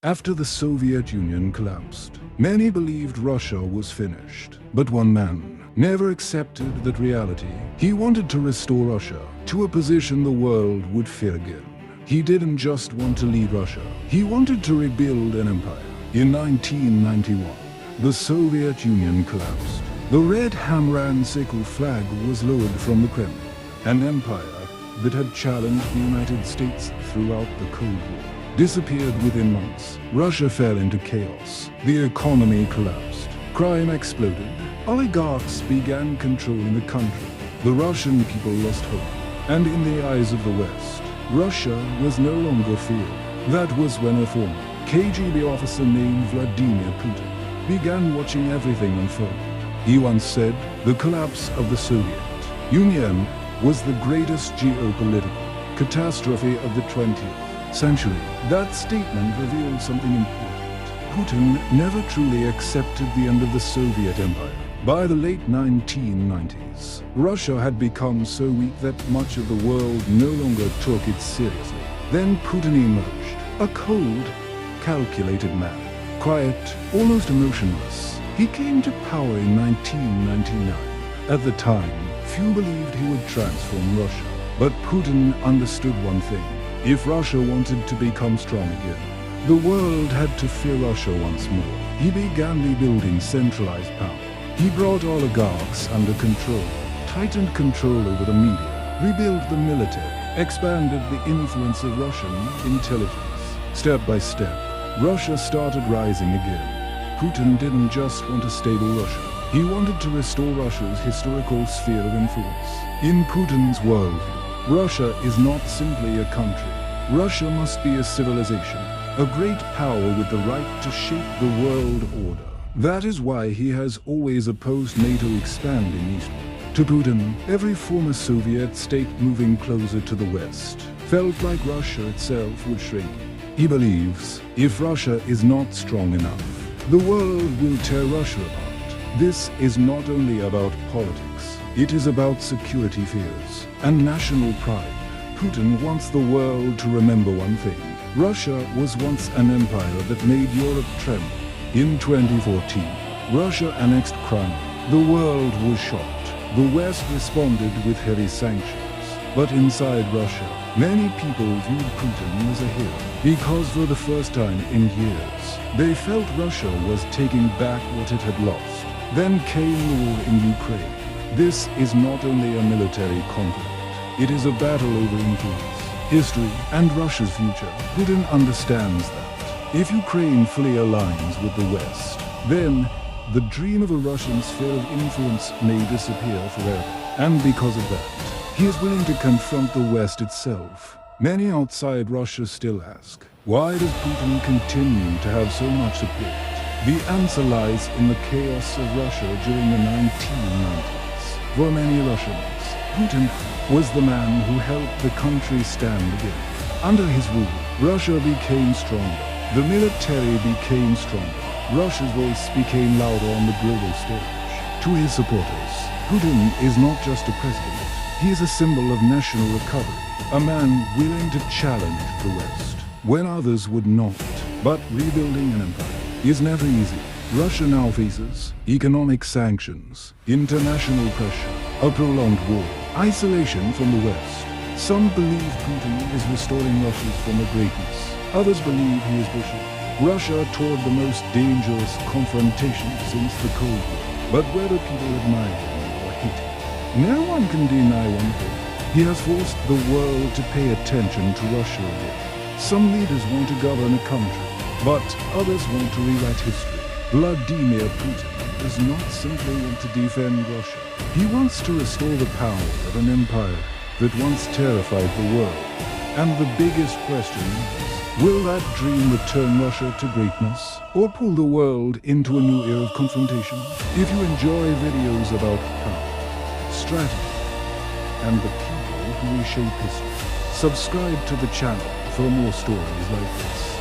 After the Soviet Union collapsed, many believed Russia was finished. But one man never accepted that reality. He wanted to restore Russia to a position the world would fear again. He didn't just want to lead Russia, he wanted to rebuild an empire. In 1991, the Soviet Union collapsed. The red hammer and sickle flag was lowered from the Kremlin, an empire that had challenged the United States throughout the Cold War disappeared within months. Russia fell into chaos. The economy collapsed. Crime exploded. Oligarchs began controlling the country. The Russian people lost hope. And in the eyes of the West, Russia was no longer feared. That was when a former KGB officer named Vladimir Putin began watching everything unfold. He once said, "The collapse of the Soviet Union was the greatest geopolitical catastrophe of the 20th century." That statement revealed something important. Putin never truly accepted the end of the Soviet Empire. By the late 1990s, Russia had become so weak that much of the world no longer took it seriously. Then Putin emerged, a cold, calculated man, quiet, almost emotionless. He came to power in 1999. At the time, few believed he would transform Russia. But Putin understood one thing. If Russia wanted to become strong again, the world had to fear Russia once more. He began rebuilding centralized power. He brought oligarchs under control, tightened control over the media, rebuilt the military, expanded the influence of Russian intelligence. Step by step, Russia started rising again. Putin didn't just want a stable Russia. He wanted to restore Russia's historical sphere of influence. In Putin's worldview, Russia is not simply a country. Russia must be a civilization, a great power with the right to shape the world order. That is why he has always opposed NATO expanding eastward. To Putin, every former Soviet state moving closer to the West felt like Russia itself would shrink. He believes, if Russia is not strong enough, the world will tear Russia apart. This is not only about politics, it is about security fears and national pride. Putin wants the world to remember one thing. Russia was once an empire that made Europe tremble. In 2014, Russia annexed Crimea. The world was shocked. The West responded with heavy sanctions. But inside Russia, many people viewed Putin as a hero because for the first time in years, they felt Russia was taking back what it had lost. Then came the war in Ukraine. This is not only a military conflict. It is a battle over influence, history, and Russia's future. Putin understands that. If Ukraine fully aligns with the West, then the dream of a Russian sphere of influence may disappear forever. And because of that, he is willing to confront the West itself. Many outside Russia still ask, why does Putin continue to have so much support? The answer lies in the chaos of Russia during the 1990s. For many Russians, Putin was the man who helped the country stand again. Under his rule, Russia became stronger. The military became stronger. Russia's voice became louder on the global stage. To his supporters, Putin is not just a president. He is a symbol of national recovery, a man willing to challenge the West when others would not. But rebuilding an empire is never easy. Russia now faces economic sanctions, international pressure, a prolonged war, isolation from the West. Some believe Putin is restoring Russia's former greatness. Others believe he is pushing Russia toward the most dangerous confrontation since the Cold War. But whether people admire him or hate him, no one can deny one thing. He has forced the world to pay attention to Russia again. Some leaders want to govern a country, but others want to rewrite history. Vladimir Putin does not simply want to defend Russia. He wants to restore the power of an empire that once terrified the world. And the biggest question is, will that dream return Russia to greatness or pull the world into a new era of confrontation? If you enjoy videos about power, strategy, and the people who reshape history, subscribe to the channel for more stories like this.